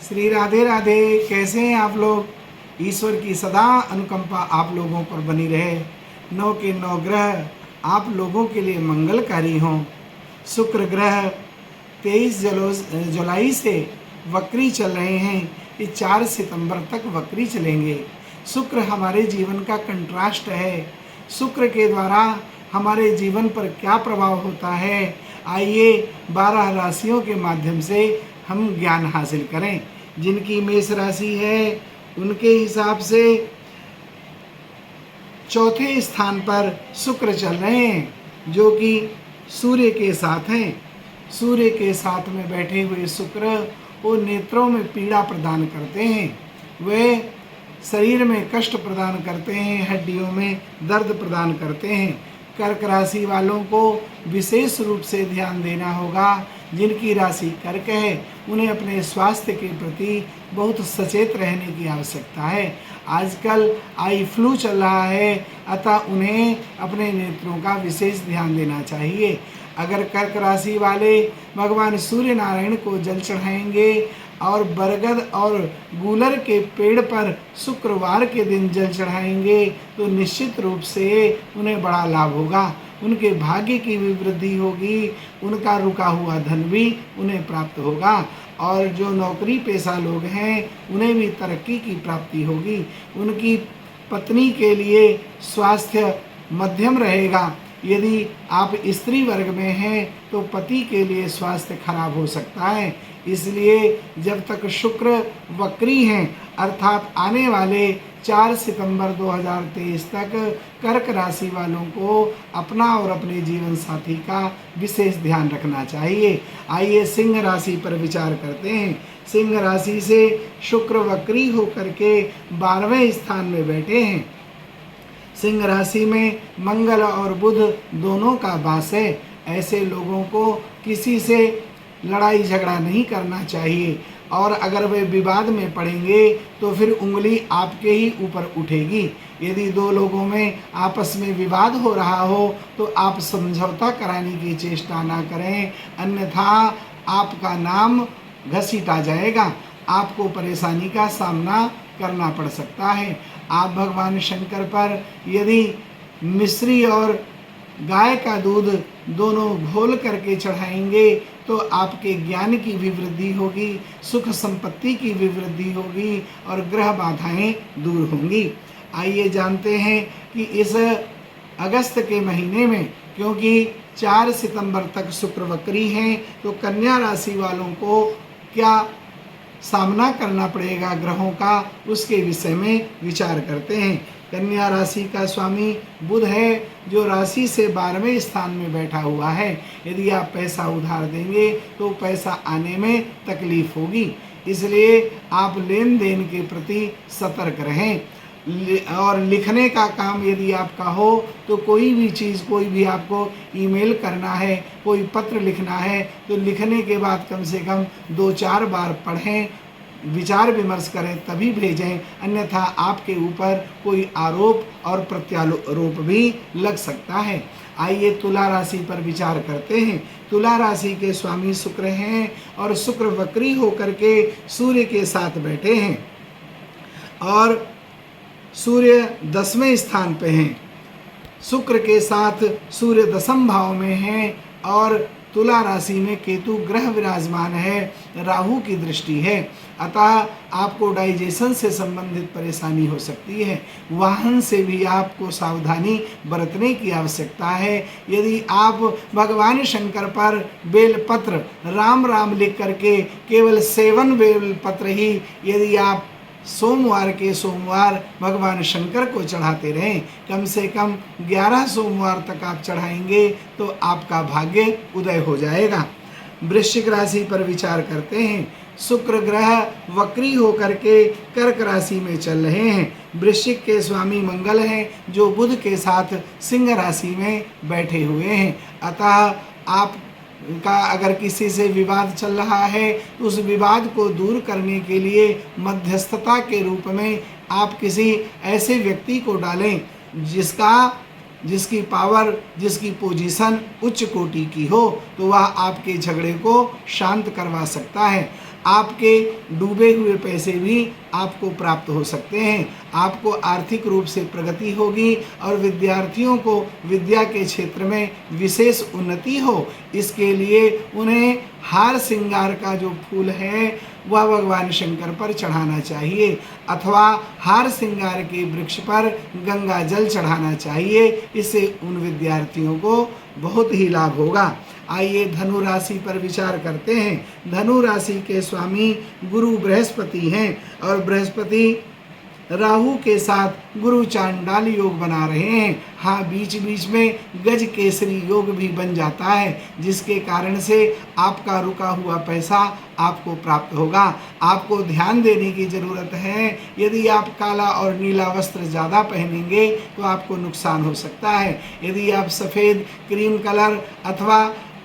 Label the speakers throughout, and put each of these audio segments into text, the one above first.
Speaker 1: श्री राधे राधे। कैसे हैं आप लोग? ईश्वर की सदा अनुकंपा आप लोगों पर बनी रहे। 9 के 9 ग्रह आप लोगों के लिए मंगलकारी हों। शुक्र ग्रह 23 जुलाई से वक्री चल रहे हैं। ये 4 सितंबर तक वक्री चलेंगे। शुक्र हमारे जीवन का कंट्रास्ट है। शुक्र के द्वारा हमारे जीवन पर क्या प्रभाव होता है, आइए 12 राशियों के माध्यम से हम ज्ञान हासिल करें। जिनकी मेष राशि है उनके हिसाब से चौथे स्थान पर शुक्र चल रहे हैं, जो कि सूर्य के साथ हैं। सूर्य के साथ में बैठे हुए शुक्र वो नेत्रों में पीड़ा प्रदान करते हैं, वे शरीर में कष्ट प्रदान करते हैं, हड्डियों में दर्द प्रदान करते हैं। कर्क राशि वालों को विशेष रूप से ध्यान देना होगा। जिनकी राशि कर्क है उन्हें अपने स्वास्थ्य के प्रति बहुत सचेत रहने की आवश्यकता है। आजकल आई फ्लू चल रहा है, अतः उन्हें अपने नेत्रों का विशेष ध्यान देना चाहिए। अगर कर्क राशि वाले भगवान सूर्य नारायण को जल चढ़ाएंगे और बरगद और गूलर के पेड़ पर शुक्रवार के दिन जल चढ़ाएंगे तो निश्चित रूप से उन्हें बड़ा लाभ होगा। उनके भाग्य की भी वृद्धि होगी, उनका रुका हुआ धन भी उन्हें प्राप्त होगा, और जो नौकरी पेशा लोग हैं उन्हें भी तरक्की की प्राप्ति होगी। उनकी पत्नी के लिए स्वास्थ्य मध्यम रहेगा। यदि आप स्त्री वर्ग में हैं तो पति के लिए स्वास्थ्य खराब हो सकता है। इसलिए जब तक शुक्र वक्री हैं, अर्थात आने वाले 4 सितंबर 2023 तक कर्क राशि वालों को अपना और अपने जीवन साथी का विशेष ध्यान रखना चाहिए। आइए सिंह राशि पर विचार करते हैं। सिंह राशि से शुक्र वक्री होकर के 12वें स्थान में बैठे हैं। सिंह राशि में मंगल और बुध दोनों का वास है। ऐसे लोगों को किसी से लड़ाई झगड़ा नहीं करना चाहिए, और अगर वे विवाद में पड़ेंगे तो फिर उंगली आपके ही ऊपर उठेगी। यदि दो लोगों में आपस में विवाद हो रहा हो तो आप समझौता कराने की चेष्टा ना करें, अन्यथा आपका नाम घसीटा जाएगा, आपको परेशानी का सामना करना पड़ सकता है। आप भगवान शंकर पर यदि मिश्री और गाय का दूध दोनों घोल करके चढ़ाएंगे तो आपके ज्ञान की भी वृद्धि होगी, सुख संपत्ति की भी वृद्धि होगी और ग्रह बाधाएं दूर होंगी। आइए जानते हैं कि इस अगस्त के महीने में, क्योंकि 4 सितंबर तक शुक्र वक्री हैं, तो कन्या राशि वालों को क्या सामना करना पड़ेगा ग्रहों का, उसके विषय में विचार करते हैं। कन्या राशि का स्वामी बुध है, जो राशि से 12वें स्थान में बैठा हुआ है। यदि आप पैसा उधार देंगे तो पैसा आने में तकलीफ होगी, इसलिए आप लेन देन के प्रति सतर्क रहें। और लिखने का काम यदि आपका हो तो कोई भी चीज़, कोई भी आपको ईमेल करना है, कोई पत्र लिखना है, तो लिखने के बाद कम से कम 2-4 बार पढ़ें, विचार विमर्श करें तभी भेजें, अन्यथा आपके ऊपर कोई आरोप और प्रत्यारोप भी लग सकता है। आइए तुला राशि पर विचार करते हैं। तुला राशि के स्वामी शुक्र हैं और शुक्र वक्री होकर के सूर्य के साथ बैठे हैं, और सूर्य 10वें स्थान पे हैं। शुक्र के साथ सूर्य 10म भाव में हैं, और तुला राशि में केतु ग्रह विराजमान है, राहु की दृष्टि है। अतः आपको डाइजेशन से संबंधित परेशानी हो सकती है। वाहन से भी आपको सावधानी बरतने की आवश्यकता है। यदि आप भगवान शंकर पर बेलपत्र राम राम लिख करके केवल 7 बेलपत्र ही यदि आप सोमवार के सोमवार भगवान शंकर को चढ़ाते रहें, कम से कम 11 सोमवार तक आप चढ़ाएंगे तो आपका भाग्य उदय हो जाएगा। वृश्चिक राशि पर विचार करते हैं। शुक्र ग्रह वक्री होकर के कर्क राशि में चल रहे हैं। वृश्चिक के स्वामी मंगल हैं, जो बुध के साथ सिंह राशि में बैठे हुए हैं। अतः आप का अगर किसी से विवाद चल रहा है तो उस विवाद को दूर करने के लिए मध्यस्थता के रूप में आप किसी ऐसे व्यक्ति को डालें जिसकी पावर, जिसकी पोजीशन उच्च कोटि की हो, तो वह आपके झगड़े को शांत करवा सकता है। आपके डूबे हुए पैसे भी आपको प्राप्त हो सकते हैं। आपको आर्थिक रूप से प्रगति होगी और विद्यार्थियों को विद्या के क्षेत्र में विशेष उन्नति हो, इसके लिए उन्हें हार श्रृंगार का जो फूल है वह भगवान शंकर पर चढ़ाना चाहिए अथवा हार श्रृंगार के वृक्ष पर गंगा जल चढ़ाना चाहिए। इससे उन विद्यार्थियों को बहुत ही लाभ होगा। आइए धनु राशि पर विचार करते हैं। धनु राशि के स्वामी गुरु बृहस्पति हैं और बृहस्पति राहु के साथ गुरु चांडाल योग बना रहे हैं। हाँ, बीच बीच में गज केसरी योग भी बन जाता है, जिसके कारण से आपका रुका हुआ पैसा आपको प्राप्त होगा। आपको ध्यान देने की ज़रूरत है। यदि आप काला और नीला वस्त्र ज़्यादा पहनेंगे तो आपको नुकसान हो सकता है। यदि आप सफ़ेद, क्रीम कलर अथवा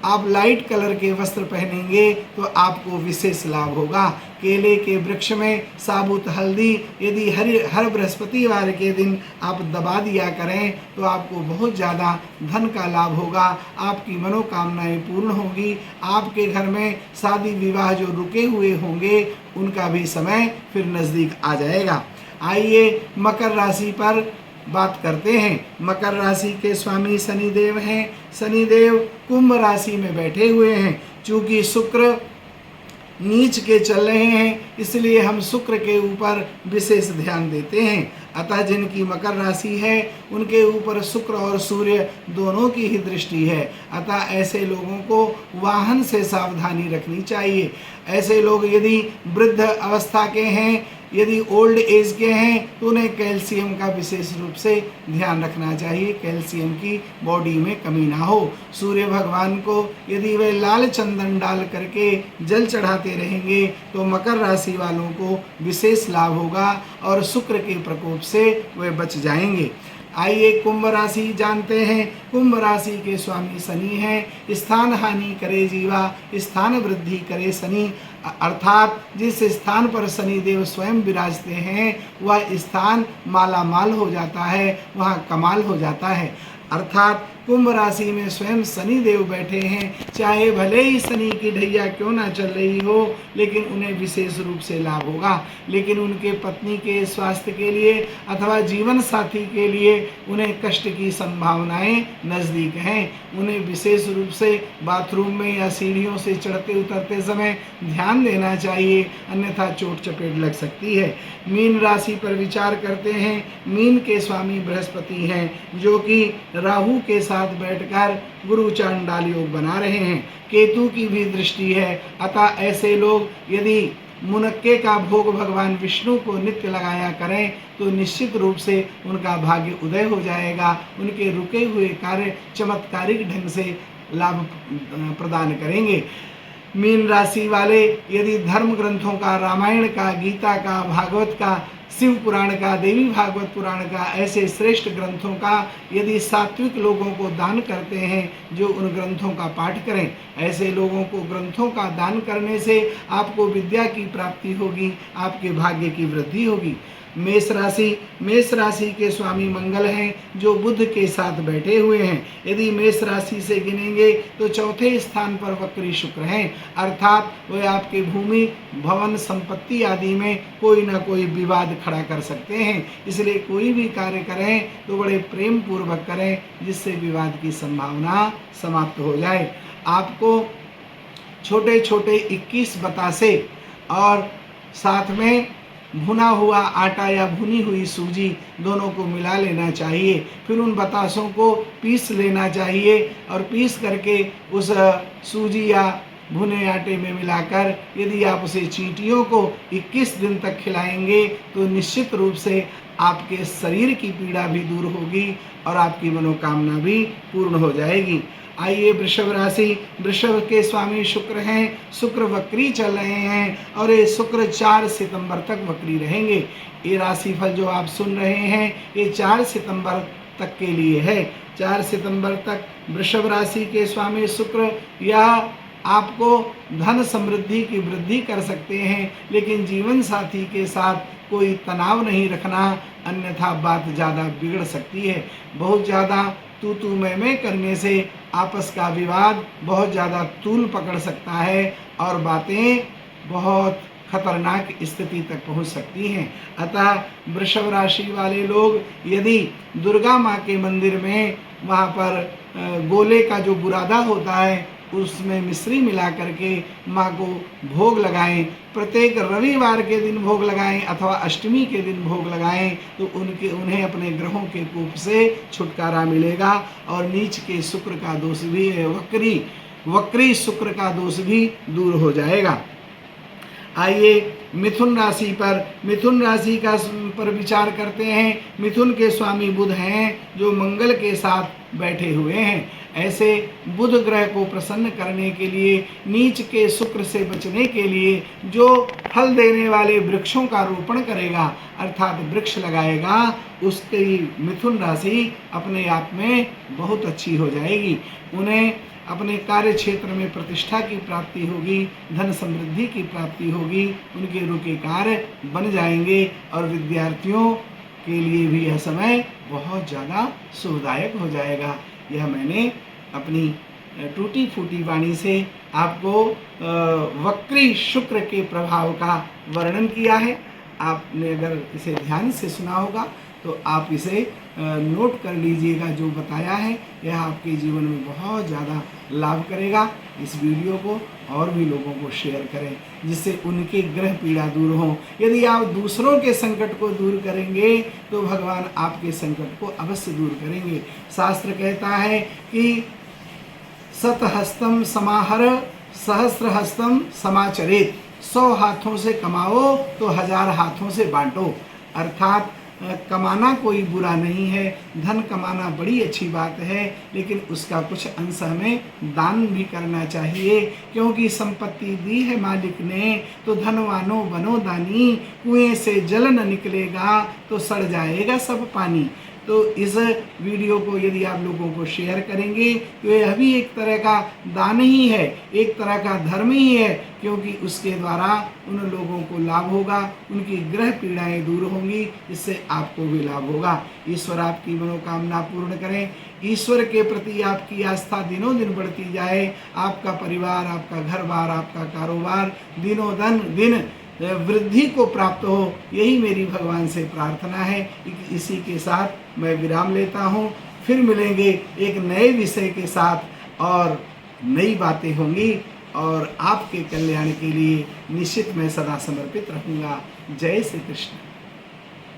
Speaker 1: आप लाइट कलर के वस्त्र पहनेंगे तो आपको विशेष लाभ होगा। केले के वृक्ष में साबुत हल्दी यदि हर बृहस्पतिवार के दिन आप दबा दिया करें तो आपको बहुत ज़्यादा धन का लाभ होगा। आपकी मनोकामनाएं पूर्ण होगी। आपके घर में शादी विवाह जो रुके हुए होंगे उनका भी समय फिर नज़दीक आ जाएगा। आइए मकर राशि पर बात करते हैं। मकर राशि के स्वामी शनिदेव हैं। शनिदेव कुंभ राशि में बैठे हुए हैं। चूँकि शुक्र नीच के चल रहे हैं, इसलिए हम शुक्र के ऊपर विशेष ध्यान देते हैं। अतः जिनकी मकर राशि है उनके ऊपर शुक्र और सूर्य दोनों की ही दृष्टि है। अतः ऐसे लोगों को वाहन से सावधानी रखनी चाहिए। ऐसे लोग यदि वृद्ध अवस्था के हैं, यदि ओल्ड एज के हैं, तो उन्हें कैल्शियम का विशेष रूप से ध्यान रखना चाहिए, कैल्शियम की बॉडी में कमी ना हो। सूर्य भगवान को यदि वे लाल चंदन डाल करके जल चढ़ाते रहेंगे तो मकर राशि वालों को विशेष लाभ होगा और शुक्र के प्रकोप से वे बच जाएंगे। आइए कुंभ राशि जानते हैं। कुंभ राशि के स्वामी शनि हैं। स्थान हानि करे जीवा, स्थान वृद्धि करे शनि। अर्थात जिस स्थान पर शनि देव स्वयं विराजते हैं वह स्थान माला माल हो जाता है, वहाँ कमाल हो जाता है। अर्थात कुंभ राशि में स्वयं शनि देव बैठे हैं। चाहे भले ही शनि की ढैया क्यों ना चल रही हो, लेकिन उन्हें विशेष रूप से लाभ होगा। लेकिन उनके पत्नी के स्वास्थ्य के लिए अथवा जीवन साथी के लिए उन्हें कष्ट की संभावनाएं नज़दीक हैं। उन्हें विशेष रूप से बाथरूम में या सीढ़ियों से चढ़ते उतरते समय ध्यान देना चाहिए, अन्यथा चोट चपेट लग सकती है। मीन राशि पर विचार करते हैं। मीन के स्वामी बृहस्पति हैं, जो कि राहु के साथ बैठकर गुरु चांडाल योग बना रहे हैं। केतु की भी दृष्टि है। अतः ऐसे लोग यदि मुनक्के का भोग भगवान विष्णु को नित्य लगाया करें तो निश्चित रूप से उनका भाग्य उदय हो जाएगा। उनके रुके हुए कार्य चमत्कारिक ढंग से लाभ प्रदान करेंगे। मीन राशि वाले यदि धर्म ग्रंथों का, रामायण का, गीता का, भागवत का, शिव पुराण का, देवी भागवत पुराण का, ऐसे श्रेष्ठ ग्रंथों का यदि सात्विक लोगों को दान करते हैं जो उन ग्रंथों का पाठ करें, ऐसे लोगों को ग्रंथों का दान करने से आपको विद्या की प्राप्ति होगी, आपके भाग्य की वृद्धि होगी। मेष राशि के स्वामी मंगल हैं, जो बुध के साथ बैठे हुए हैं। यदि मेष राशि से गिनेंगे तो चौथे स्थान पर वक्री शुक्र हैं। अर्थात वे आपके भूमि, भवन, संपत्ति आदि में कोई ना कोई विवाद खड़ा कर सकते हैं। इसलिए कोई भी कार्य करें तो बड़े प्रेम पूर्वक करें, जिससे विवाद की संभावना समाप्त हो जाए। आपको छोटे छोटे 21 बतासे और साथ में भुना हुआ आटा या भुनी हुई सूजी दोनों को मिला लेना चाहिए। फिर उन बतासों को पीस लेना चाहिए और पीस करके उस सूजी या भुने आटे में मिलाकर यदि आप उसे चींटियों को 21 दिन तक खिलाएंगे तो निश्चित रूप से आपके शरीर की पीड़ा भी दूर होगी और आपकी मनोकामना भी पूर्ण हो जाएगी। आइए वृषभ राशि। वृषभ के स्वामी शुक्र हैं। शुक्र वक्री चल रहे हैं और ये शुक्र 4 सितंबर तक वक्री रहेंगे। ये राशिफल जो आप सुन रहे हैं ये 4 सितंबर तक के लिए है। 4 सितंबर तक वृषभ राशि के स्वामी शुक्र यह आपको धन समृद्धि की वृद्धि कर सकते हैं, लेकिन जीवन साथी के साथ कोई तनाव नहीं रखना, अन्यथा बात ज़्यादा बिगड़ सकती है। बहुत ज़्यादा तू मैं करने से आपस का विवाद बहुत ज़्यादा तूल पकड़ सकता है और बातें बहुत खतरनाक स्थिति तक पहुंच सकती हैं। अतः वृषभ राशि वाले लोग यदि दुर्गा माँ के मंदिर में वहाँ पर गोले का जो बुरादा होता है उसमें मिश्री मिला करके माँ को भोग लगाएं, प्रत्येक रविवार के दिन भोग लगाएं अथवा अष्टमी के दिन भोग लगाएं, तो उन्हें अपने ग्रहों के कोप से छुटकारा मिलेगा और नीच के शुक्र का दोष भी, वक्री शुक्र का दोष भी दूर हो जाएगा। आइए मिथुन राशि पर विचार करते हैं। मिथुन के स्वामी बुध हैं जो मंगल के साथ बैठे हुए हैं। ऐसे बुध ग्रह को प्रसन्न करने के लिए, नीच के शुक्र से बचने के लिए जो फल देने वाले वृक्षों का रोपण करेगा अर्थात वृक्ष लगाएगा, उसकी मिथुन राशि अपने आप में बहुत अच्छी हो जाएगी। उन्हें अपने कार्य क्षेत्र में प्रतिष्ठा की प्राप्ति होगी, धन समृद्धि की प्राप्ति होगी, उनके रुके कार्य बन जाएंगे और विद्यार्थियों के लिए भी यह समय बहुत ज़्यादा शुभदायक हो जाएगा। यह मैंने अपनी टूटी फूटी वाणी से आपको वक्री शुक्र के प्रभाव का वर्णन किया है। आपने अगर इसे ध्यान से सुना होगा तो आप इसे नोट कर लीजिएगा। जो बताया है यह आपके जीवन में बहुत ज़्यादा लाभ करेगा। इस वीडियो को और भी लोगों को शेयर करें जिससे उनके ग्रह पीड़ा दूर हो। यदि आप दूसरों के संकट को दूर करेंगे तो भगवान आपके संकट को अवश्य दूर करेंगे। शास्त्र कहता है कि शतहस्तम समाहर सहस्रहस्तम समाचरेत, 100 हाथों से कमाओ तो 1000 हाथों से बांटो। अर्थात कमाना कोई बुरा नहीं है, धन कमाना बड़ी अच्छी बात है, लेकिन उसका कुछ अंश हमें दान भी करना चाहिए, क्योंकि संपत्ति दी है मालिक ने तो धनवानो बनो दानी, कुएं से जल न निकलेगा तो सड़ जाएगा सब पानी। तो इस वीडियो को यदि आप लोगों को शेयर करेंगे तो यह भी एक तरह का दान ही है, एक तरह का धर्म ही है, क्योंकि उसके द्वारा उन लोगों को लाभ होगा, उनकी ग्रह पीड़ाएं दूर होंगी, इससे आपको भी लाभ होगा। ईश्वर आपकी मनोकामना पूर्ण करें। ईश्वर के प्रति आपकी आस्था दिनों दिन बढ़ती जाए। आपका परिवार, आपका घर बार, आपका कारोबार दिनों दिन वृद्धि को प्राप्त हो, यही मेरी भगवान से प्रार्थना है। इसी के साथ मैं विराम लेता हूँ। फिर मिलेंगे एक नए विषय के साथ और नई बातें होंगी और आपके कल्याण के लिए निश्चित मैं सदा समर्पित रहूँगा। जय श्री कृष्ण।